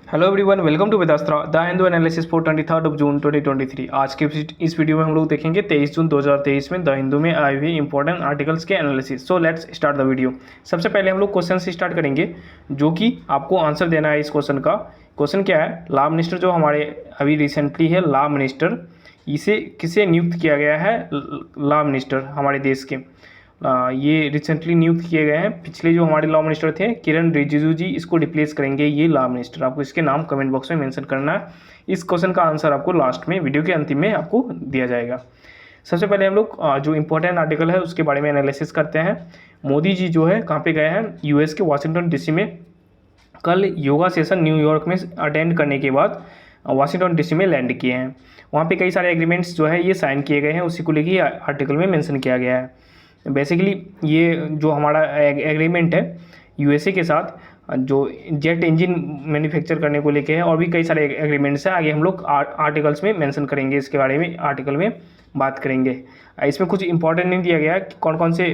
Hello everyone, welcome to Vedastra the Hindu analysis for 23 June 2023। आज के इस वीडियो में हम लोग देखेंगे 23 जून 2023 में द हिंदू में आए हुए इंपॉर्टेंट आर्टिकल्स के analysis. So let's start the video. सबसे पहले हम लोग क्वेश्चन से स्टार्ट करेंगे, जो कि आपको आंसर देना है इस क्वेश्चन का। क्वेश्चन क्या है? लॉ मिनिस्टर जो हमारे अभी रिसेंटली है लॉ मिनिस्टर, इसे किसे नियुक्त किया गया है? लॉ मिनिस्टर हमारे देश के ये रिसेंटली नियुक्त किए गए हैं। पिछले जो हमारे लॉ मिनिस्टर थे किरण रिजिजू जी, इसको रिप्लेस करेंगे ये लॉ मिनिस्टर। आपको इसके नाम कमेंट बॉक्स में मेंशन करना है। इस क्वेश्चन का आंसर आपको लास्ट में वीडियो के अंतिम में आपको दिया जाएगा। सबसे पहले हम लोग जो इंपॉर्टेंट आर्टिकल है उसके बारे में एनालिसिस करते हैं। मोदी जी जो है कहाँ पे गए हैं? यूएस के वाशिंगटन डीसी में कल योगा सेशन न्यूयॉर्क में अटेंड करने के बाद वाशिंगटन डीसी में लैंड किए हैं। वहाँ पे कई सारे एग्रीमेंट्स जो है ये साइन किए गए हैं, उसी को लेकर आर्टिकल में मेंशन किया गया है। बेसिकली ये जो हमारा एग्रीमेंट है यूएसए के साथ, जो जेट इंजन मैन्युफैक्चर करने को लेके है, और भी कई सारे एग्रीमेंट्स हैं। आगे हम लोग आर्टिकल्स में मेंशन करेंगे, इसके बारे में आर्टिकल में बात करेंगे। इसमें कुछ इंपॉर्टेंट नहीं दिया गया कि कौन कौन से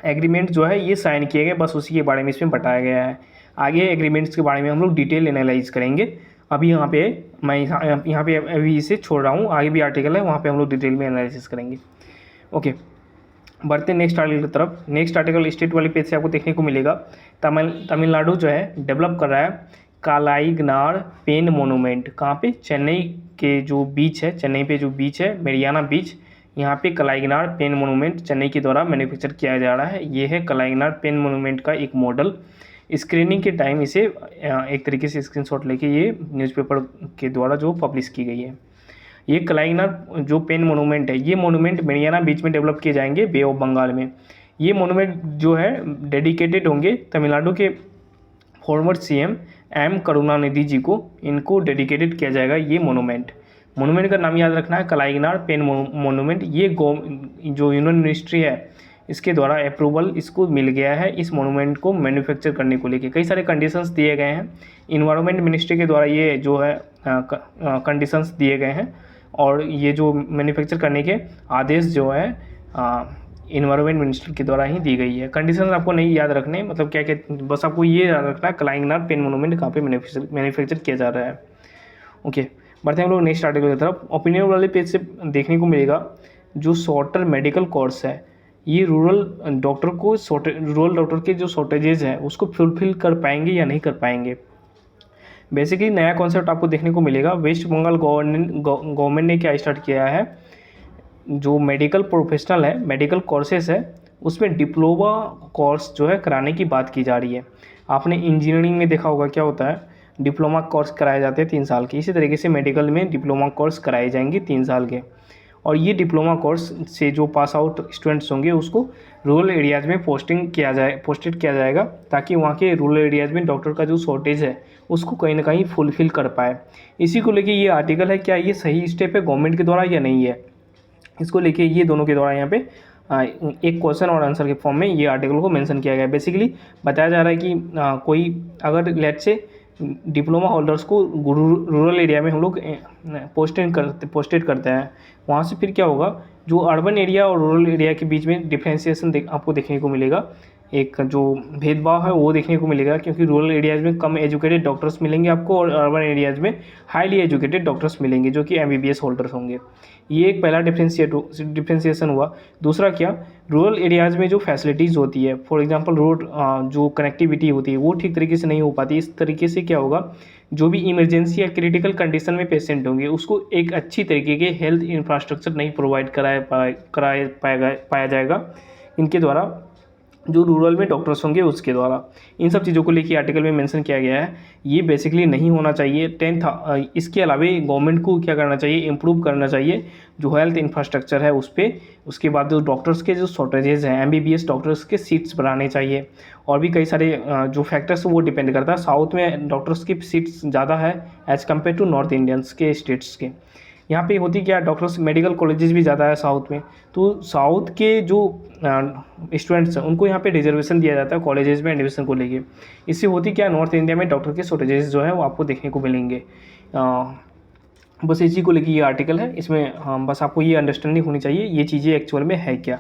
एग्रीमेंट जो है ये साइन किए गए, बस उसी के बारे में इसमें बताया गया है। आगे एग्रीमेंट्स के बारे में हम लोग डिटेल एनालाइज करेंगे। अभी यहाँ पे मैं यहाँ पे अभी इसे छोड़ रहा हूँ, आगे भी आर्टिकल है वहाँ पे हम लोग डिटेल में एनालिसिस करेंगे। ओके, बढ़ते नेक्स्ट आर्टिकल की तरफ। नेक्स्ट आर्टिकल स्टेट वाले पेज से आपको देखने को मिलेगा। तमिलनाडु जो है डेवलप कर रहा है कालाइगनार पेन मोनूमेंट। कहाँ पे? चेन्नई के जो बीच है, चेन्नई पे जो बीच है मेरियाना बीच, यहाँ पे कलाइगनार पेन मोनूमेंट चेन्नई के द्वारा मैन्युफैक्चर किया जा रहा है। ये है कलाइगनार पेन मोनूमेंट का एक मॉडल। स्क्रीनिंग के टाइम इसे एक तरीके से स्क्रीनशॉट लेके ये न्यूज़पेपर के द्वारा जो पब्लिश की गई है। ये कलाइगनार जो पेन मोनूमेंट है, ये मोनूमेंट मेरियाना बीच में डेवलप किए जाएंगे, बे ऑफ बंगाल में। ये मोनूमेंट जो है डेडिकेटेड होंगे तमिलनाडु के फॉर्मर सीएम एम करुणानिधि जी को, इनको डेडिकेटेड किया जाएगा ये मोनूमेंट। मोनूमेंट का नाम याद रखना है, कलाइगनार पेन मोनूमेंट। ये जो यूनियन मिनिस्ट्री है इसके द्वारा अप्रूवल इसको मिल गया है इस मोनूमेंट को मैन्युफैक्चर करने को लेके। कई सारे कंडीशंस दिए गए हैं, इन्वायरमेंट मिनिस्ट्री के द्वारा ये जो है कंडीशंस दिए गए हैं, और ये जो मैन्युफैक्चर करने के आदेश जो है इन्वायरमेंट मिनिस्टर के द्वारा ही दी गई है। कंडीशंस आपको नहीं याद रखने, मतलब क्या क्या, बस आपको ये याद रखना है कलाइगनार पेन मोनूमेंट कहाँ पे मैन्युफैक्चर किया जा रहा है। ओके, बढ़ते हैं हम लोग नेक्स्ट आर्टिकल की तरफ। ओपिनियन वाले पेज से देखने को मिलेगा जो शॉर्टर मेडिकल कोर्स है, ये रूरल डॉक्टर के जो शॉर्टेजेज है उसको फुलफिल कर पाएंगे या नहीं कर पाएंगे। बेसिकली नया कॉन्सेप्ट आपको देखने को मिलेगा। वेस्ट बंगाल गवर्नमेंट ने क्या स्टार्ट किया है, जो मेडिकल प्रोफेशनल है, मेडिकल कोर्सेस है, उसमें डिप्लोमा कोर्स जो है कराने की बात की जा रही है। आपने इंजीनियरिंग में देखा होगा क्या होता है, डिप्लोमा कोर्स कराए जाते हैं 3 साल के। इसी तरीके से मेडिकल में डिप्लोमा कोर्स कराए जाएंगे 3 साल के, और ये डिप्लोमा कोर्स से जो पास आउट स्टूडेंट्स होंगे उसको रूरल एरियाज़ में पोस्टेड किया जाएगा, ताकि वहाँ के रूरल एरियाज़ में डॉक्टर का जो शॉर्टेज है उसको कहीं ना कहीं फुलफ़िल कर पाए। इसी को लेके ये आर्टिकल है, क्या ये सही स्टेप है गवर्नमेंट के द्वारा या नहीं है, इसको लेके ये दोनों के द्वारा यहाँ पे एक क्वेश्चन और आंसर के फॉर्म में ये आर्टिकल को मेंशन किया गया है। बेसिकली बताया जा रहा है कि कोई अगर लेट से डिप्लोमा होल्डर्स को रूरल एरिया में हम लोग पोस्टेड करते हैं, वहाँ से फिर क्या होगा, जो अर्बन एरिया और रूरल एरिया के बीच में डिफ्रेंसिएशन आपको देखने को मिलेगा, एक जो भेदभाव है वो देखने को मिलेगा, क्योंकि रूरल एरियाज़ में कम एजुकेटेड डॉक्टर्स मिलेंगे आपको, और अर्बन एरियाज़ में हाईली एजुकेटेड डॉक्टर्स मिलेंगे जो कि एमबीबीएस होल्डर्स होंगे। ये एक पहला डिफ्रेंसिएशन हुआ। दूसरा क्या, रूरल एरियाज़ में जो फैसिलिटीज़ होती है, फॉर एग्जांपल रोड जो कनेक्टिविटी होती है वो ठीक तरीके से नहीं हो पाती। इस तरीके से क्या होगा, जो भी इमरजेंसी या क्रिटिकल कंडीशन में पेशेंट होंगे उसको एक अच्छी तरीके के हेल्थ इंफ्रास्ट्रक्चर नहीं प्रोवाइड पाया जाएगा इनके द्वारा, जो रूरल में डॉक्टर्स होंगे उसके द्वारा। इन सब चीज़ों को लेकर आर्टिकल में मेंशन किया गया है। ये बेसिकली नहीं होना चाहिए। इसके अलावा गवर्नमेंट को क्या करना चाहिए, इम्प्रूव करना चाहिए जो हेल्थ इंफ्रास्ट्रक्चर है उस पर। उसके बाद जो डॉक्टर्स के जो शॉर्टेजेस हैं, एमबीबीएस डॉक्टर्स के सीट्स बढ़ाने चाहिए, और भी कई सारे जो फैक्टर्स वो डिपेंड करता है। साउथ में डॉक्टर्स की सीट्स ज़्यादा है as compare to North Indians के स्टेट्स के। यहाँ पे होती क्या, डॉक्टर्स मेडिकल कॉलेजेस भी ज़्यादा है साउथ में, तो साउथ के जो स्टूडेंट्स हैं उनको यहाँ पे रिजर्वेशन दिया जाता है कॉलेजेस में एडमिशन को लेके। इससे होती क्या, नॉर्थ इंडिया में डॉक्टर के शॉर्टेजेस जो है वो आपको देखने को मिलेंगे। बस इसी को लेके ये आर्टिकल है। इसमें बस आपको ये अंडरस्टैंडिंग होनी चाहिए ये चीज़ें एक्चुअल में है क्या।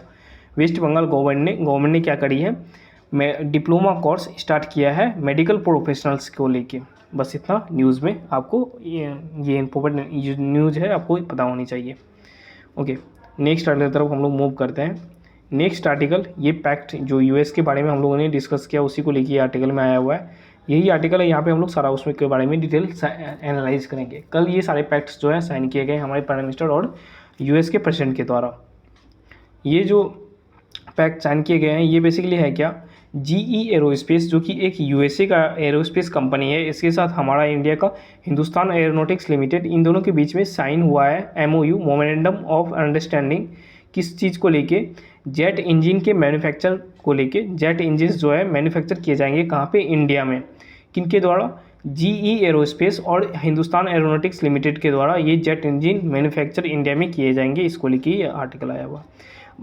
वेस्ट बंगाल गवर्नमेंट ने क्या करी है, डिप्लोमा कोर्स स्टार्ट किया है मेडिकल प्रोफेशनल्स को लेके। बस इतना न्यूज़ में आपको ये इम्पोर्टेंट न्यूज़ है, आपको पता होनी चाहिए। ओके, नेक्स्ट आर्टिकल की तरफ हम लोग मूव करते हैं। नेक्स्ट आर्टिकल, ये पैक्ट जो यूएस के बारे में हम लोगों ने डिस्कस किया उसी को लेके ये आर्टिकल में आया हुआ है। यही आर्टिकल है, यहाँ पे हम लोग सारा उसमें के बारे में डिटेल एनालाइज करेंगे। कल ये सारे पैक्ट्स जो है साइन किए गए हमारे प्राइम मिनिस्टर और यूएस के प्रेसिडेंट के द्वारा। ये जो पैक्ट साइन किए गए हैं ये बेसिकली है क्या, जीई एरोस्पेस जो कि एक यूएसए का एरोस्पेस कंपनी है, इसके साथ हमारा इंडिया का हिंदुस्तान एरोनॉटिक्स लिमिटेड, इन दोनों के बीच में साइन हुआ है एमओयू, मोमेंडम ऑफ अंडरस्टैंडिंग। किस चीज़ को लेके, जेट इंजन के मैन्युफैक्चर को लेके। जेट इंजन जो है मैन्युफैक्चर किए जाएंगे कहाँ पे, इंडिया में। किनके द्वारा, जीई एरोस्पेस और हिंदुस्तान एरोनॉटिक्स लिमिटेड के द्वारा ये जेट इंजन मैन्युफैक्चर इंडिया में किए जाएंगे। इसको लेके ये आर्टिकल आया हुआ।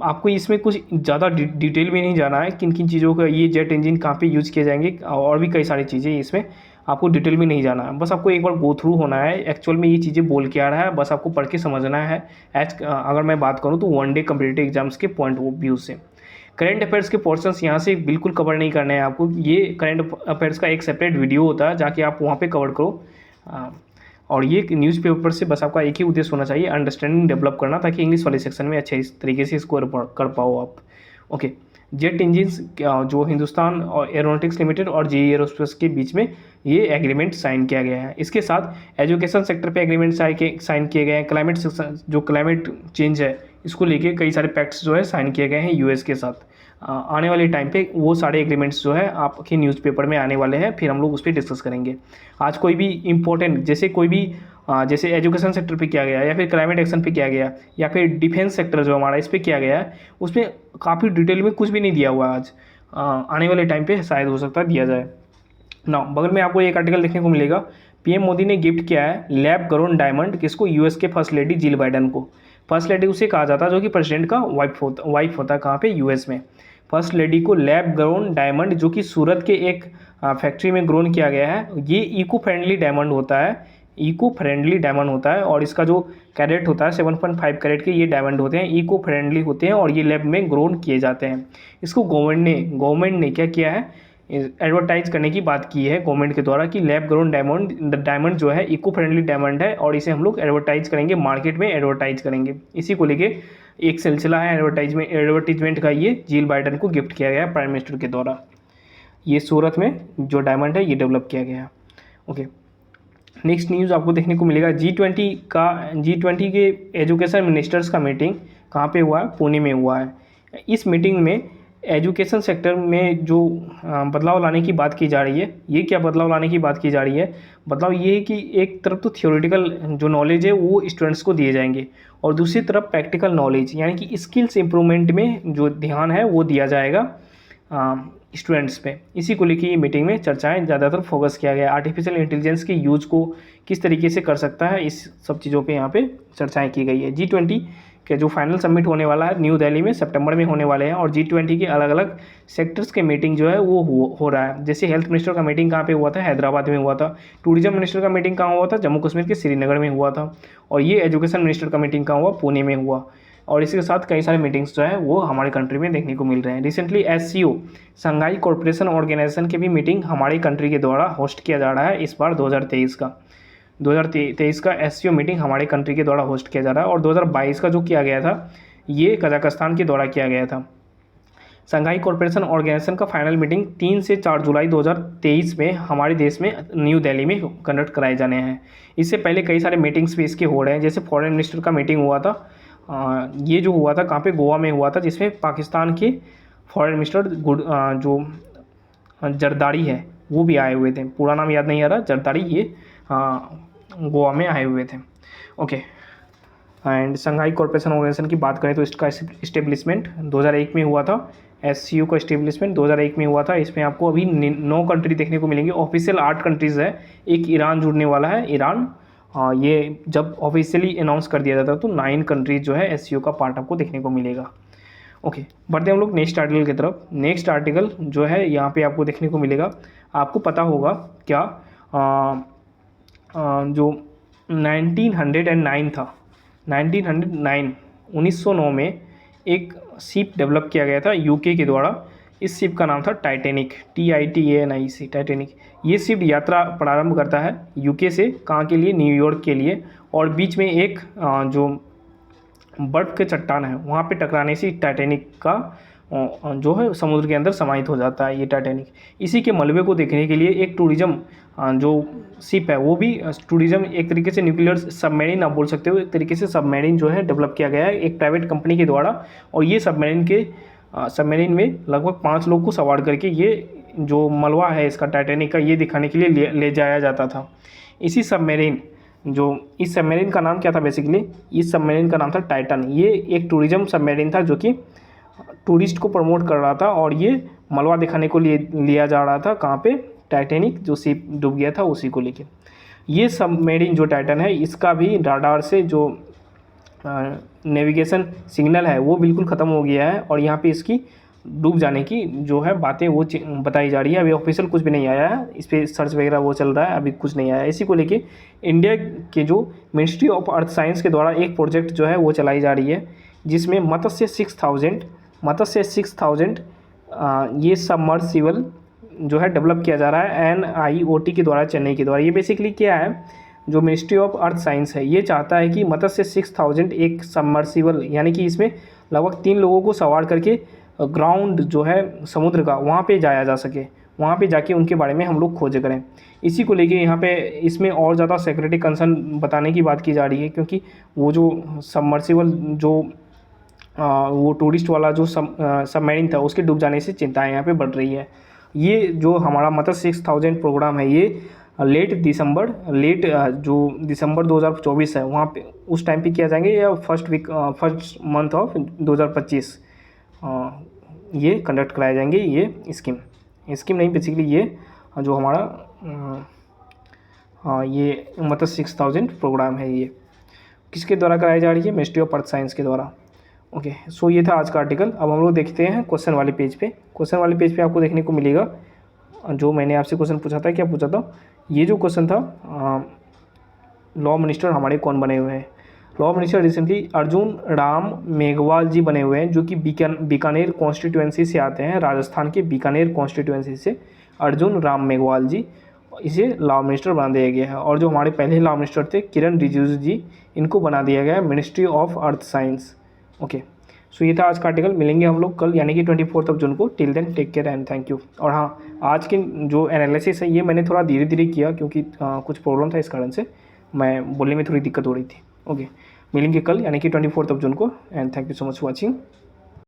आपको इसमें कुछ ज़्यादा डिटेल में नहीं जाना है, किन किन चीज़ों का ये जेट इंजन कहाँ पे यूज़ किए जाएंगे, और भी कई सारी चीज़ें इसमें आपको डिटेल में नहीं जाना है। बस आपको एक बार गो थ्रू होना है एक्चुअल में ये चीज़ें बोल के आ रहा है, बस आपको पढ़ के समझना है। अगर मैं बात करूँ तो वन डे कम्पिटिटिव एग्जाम्स के पॉइंट ऑफ व्यू से करंट अफेयर्स के पोर्शंस यहाँ से बिल्कुल कवर नहीं करने हैं आपको। ये करंट अफेयर्स का एक सेपरेट वीडियो होता है, जाके आप वहाँ पे कवर करो। और ये न्यूज़पेपर से बस आपका एक ही उद्देश्य होना चाहिए, अंडरस्टैंडिंग डेवलप करना, ताकि इंग्लिश वाले सेक्शन में अच्छे इस तरीके से स्कोर कर पाओ आप। ओके, जेट इंजन्स जो हिंदुस्तान और एरोनॉटिक्स लिमिटेड और जीई एरोस्पेस के बीच में ये एग्रीमेंट साइन किया गया है। इसके साथ एजुकेशन सेक्टर पे एग्रीमेंट साइन किए गए हैं। क्लाइमेट जो क्लाइमेट चेंज है इसको लेके कई सारे पैक्ट्स जो है साइन किए गए हैं यूएस के साथ। आने वाले टाइम पे वो सारे एग्रीमेंट्स जो है आपके न्यूज़पेपर में आने वाले हैं, फिर हम लोग उस पर डिस्कस करेंगे। आज कोई भी इंपॉर्टेंट जैसे एजुकेशन सेक्टर पे किया गया, या फिर क्लाइमेट एक्शन पे किया गया, या फिर डिफेंस सेक्टर जो हमारा इस पे किया गया है, उसमें काफ़ी डिटेल में कुछ भी नहीं दिया हुआ आज। आने वाले टाइम पे शायद हो सकता है दिया जाए ना। बगल में आपको एक आर्टिकल देखने को मिलेगा, पीएम मोदी ने गिफ्ट किया है लैब ग्रोन डायमंड, किसको, यूएस के फर्स्ट लेडी जिल बाइडन को। फर्स्ट लेडी उसे कहा जाता है जो कि प्रेसिडेंट का वाइफ होता है, कहाँ पे, यूएस में। फर्स्ट लेडी को लैब ग्रोन डायमंड, जो कि सूरत के एक फैक्ट्री में ग्रोन किया गया है। ये इको फ्रेंडली डायमंड होता है, और इसका जो कैरेट होता है 7.5 कैरेट के ये डायमंड होते हैं, इको फ्रेंडली होते हैं, और ये लैब में ग्रोन किए जाते हैं। इसको गवर्नमेंट ने क्या किया है, एडवर्टाइज करने की बात की है गवर्नमेंट के द्वारा कि लैब ग्रोन डायमंड जो है इको फ्रेंडली डायमंड है, और इसे हम लोग एडवर्टाइज करेंगे, मार्केट में एडवर्टाइज करेंगे। इसी को लेके एक सिलसिला है एडवर्टीजमेंट का, ये जिल बाइडन को गिफ्ट किया गया प्राइम मिनिस्टर के द्वारा। ये सूरत में जो डायमंड है ये डेवलप किया गया है। ओके, नेक्स्ट न्यूज़ आपको देखने को मिलेगा, G20 के एजुकेशन मिनिस्टर्स का मीटिंग कहाँ पे हुआ है, पुणे में हुआ है। इस मीटिंग में एजुकेशन सेक्टर में जो बदलाव लाने की बात की जा रही है, ये क्या बदलाव लाने की बात की जा रही है, बदलाव ये है कि एक तरफ तो थियोरेटिकल जो नॉलेज है वो स्टूडेंट्स को दिए जाएंगे, और दूसरी तरफ प्रैक्टिकल नॉलेज यानी कि स्किल्स इम्प्रूवमेंट में जो ध्यान है वो दिया जाएगा स्टूडेंट्स पे। इसी को लेकर ये मीटिंग में चर्चाएं ज़्यादातर फोकस किया गया। आर्टिफिशियल इंटेलिजेंस के यूज़ को किस तरीके से कर सकता है, इस सब चीज़ों पे यहाँ पे चर्चाएं की गई है। G20 के जो फाइनल समिट होने वाला है न्यू दिल्ली में सितंबर में होने वाले हैं, और G20 के अलग अलग सेक्टर्स के मीटिंग जो है वो हो रहा है। जैसे हेल्थ मिनिस्टर का मीटिंग कहाँ पे हुआ था, हैदराबाद में हुआ था। टूरिज्म मिनिस्टर का मीटिंग कहाँ हुआ था, जम्मू कश्मीर के श्रीनगर में हुआ था। और ये एजुकेशन मिनिस्टर का मीटिंग कहाँ हुआ, पुणे में हुआ। और इसके साथ कई सारे मीटिंग्स जो है वो हमारे कंट्री में देखने को मिल रहे हैं। Recently SCO Shanghai cooperation organisation की भी मीटिंग हमारी कंट्री के द्वारा होस्ट किया जा रहा है इस बार 2023 का SCO मीटिंग हमारे कंट्री के द्वारा होस्ट किया जा रहा है। और 2022 का जो किया गया था ये कजाकिस्तान के द्वारा किया गया था। शंघाई कोऑपरेशन ऑर्गेनाइजेशन का फाइनल मीटिंग 3 से 4 जुलाई 2023 में हमारे देश में न्यू दिल्ली में कंडक्ट कराए जाने हैं। इससे पहले कई सारे मीटिंग्स भी इसके हो रहे हैं, जैसे फॉरेन मिनिस्टर का मीटिंग हुआ था, ये जो हुआ था कहाँ पे, गोवा में हुआ था, जिसमें पाकिस्तान के फॉरेन मिनिस्टर जो जरदारी है वो भी आए हुए थे। पूरा नाम याद नहीं आ रहा, जरदारी, ये गोवा में आए हुए थे। Okay, and Shanghai corporation organisation की बात करें तो इसका इस्टेब्लिशमेंट 2001 में हुआ था। SCO का इस्टेब्लिशमेंट 2001 में हुआ था। इसमें आपको अभी 9 कंट्री देखने को मिलेंगे। ऑफिशियल 8 कंट्रीज़ है, एक ईरान जुड़ने वाला है, ईरान। ये जब ऑफिशियली अनाउंस कर दिया जाता है तो 9 कंट्रीज जो है SCO का पार्ट आपको देखने को मिलेगा। ओके, बढ़ते हम लोग नेक्स्ट आर्टिकल की तरफ। नेक्स्ट आर्टिकल जो है यहाँ पे आपको देखने को मिलेगा, आपको पता होगा क्या, जो 1909 था, 1909 में एक शिप डेवलप किया गया था UK के द्वारा। इस शिप का नाम था टाइटैनिक, TITANIC, टाइटैनिक। ये शिप यात्रा प्रारंभ करता है यूके से, कहाँ के लिए, न्यूयॉर्क के लिए, और बीच में एक जो बर्फ़ के चट्टान है वहाँ पे टकराने से टाइटैनिक का जो है समुद्र के अंदर समाहित हो जाता है ये टाइटैनिक। इसी के मलबे को देखने के लिए एक टूरिज़्म जो शिप है वो भी टूरिज़्म, एक तरीके से न्यूक्लियर सबमरीन आप बोल सकते हो, एक तरीके से सबमरीन जो है डेवलप किया गया है एक प्राइवेट कंपनी के द्वारा। और ये सबमरीन में लगभग 5 लोग को सवार करके ये जो मलबा है इसका टाइटैनिक का ये दिखाने के लिए ले जाया जाता था। इस सबमरीन का नाम क्या था बेसिकली, इस सबमरीन का नाम था टाइटन। ये एक टूरिज़्म सबमरीन था जो कि टूरिस्ट को प्रमोट कर रहा था, और ये मलबा दिखाने को लिया जा रहा था कहाँ पे, टाइटैनिक जो शिप डूब गया था उसी को लेके। ये सबमरीन जो टाइटन है इसका भी राडार से जो नेविगेशन सिग्नल है वो बिल्कुल ख़त्म हो गया है, और यहाँ पे इसकी डूब जाने की जो है बातें वो बताई जा रही है। अभी ऑफिशियल कुछ भी नहीं आया है, इस पर सर्च वगैरह वो चल रहा है, अभी कुछ नहीं आया है। इसी को लेके इंडिया के जो मिनिस्ट्री ऑफ अर्थ साइंस के द्वारा एक प्रोजेक्ट जो है वो चलाई जा रही है, जिसमें मत्स्य 6000 ये सबमर्सिबल जो है डेवलप किया जा रहा है NIOT के द्वारा, चेन्नई के द्वारा। ये बेसिकली क्या है, जो मिनिस्ट्री ऑफ अर्थ साइंस है ये चाहता है कि मत्स्य 6000 एक सबमर्सिबल, यानी कि इसमें लगभग 3 लोगों को सवार करके ग्राउंड जो है समुद्र का वहाँ पे जाया जा सके, वहाँ पे जाके उनके बारे में हम लोग खोज करें। इसी को लेके यहाँ पे इसमें और ज़्यादा सिक्योरिटी कंसर्न बताने की बात की जा रही है, क्योंकि वो जो सबमर्सिबल जो वो टूरिस्ट वाला जो सबमरीन था उसके डूब जाने से चिंताएं यहाँ पे बढ़ रही है। ये जो हमारा मत्स्य 6000 प्रोग्राम है ये लेट जो दिसंबर 2024 है वहाँ पे उस टाइम पे किया जाएंगे, या फर्स्ट मंथ ऑफ 2025 ये कंडक्ट कराए जाएंगे। ये स्कीम नहीं, बेसिकली ये जो हमारा ये मत्स्य 6000 प्रोग्राम है ये किसके द्वारा कराई जा रही है, मिनिस्ट्री ऑफ अर्थ साइंस के द्वारा। ओके, सो ये था आज का आर्टिकल। अब हम लोग देखते हैं क्वेश्चन वाले पेज पे। क्वेश्चन वाले पेज पे आपको देखने को मिलेगा जो मैंने आपसे क्वेश्चन पूछा था। क्या पूछा था, ये जो क्वेश्चन था, लॉ मिनिस्टर हमारे कौन बने हुए हैं। Law minister recently Arjun Ram Meghwal ji बने हुए हैं, जो कि बीकानेर कॉन्स्टिट्यूएंसी से आते हैं, राजस्थान के बीकानेर कॉन्स्टिट्यूएंसी से अर्जुन राम मेघवाल जी, इसे लॉ मिनिस्टर बना दिया गया है। और जो हमारे पहले लॉ मिनिस्टर थे किरण रिजिजू जी, इनको बना दिया गया है ministry of earth science. Okay, so ये था आज का आर्टिकल। मिलेंगे हम लोग कल, यानी कि 24 जून को। Till then take care and thank you. और हाँ, आज की जो एनालिसिस है ये मैंने थोड़ा धीरे धीरे किया, क्योंकि कुछ प्रॉब्लम था, इस कारण से मैं बोलने में थोड़ी दिक्कत हो रही थी। ओके, मिलेंगे कल, यानी कि 24 जून को। And thank you so much for watching.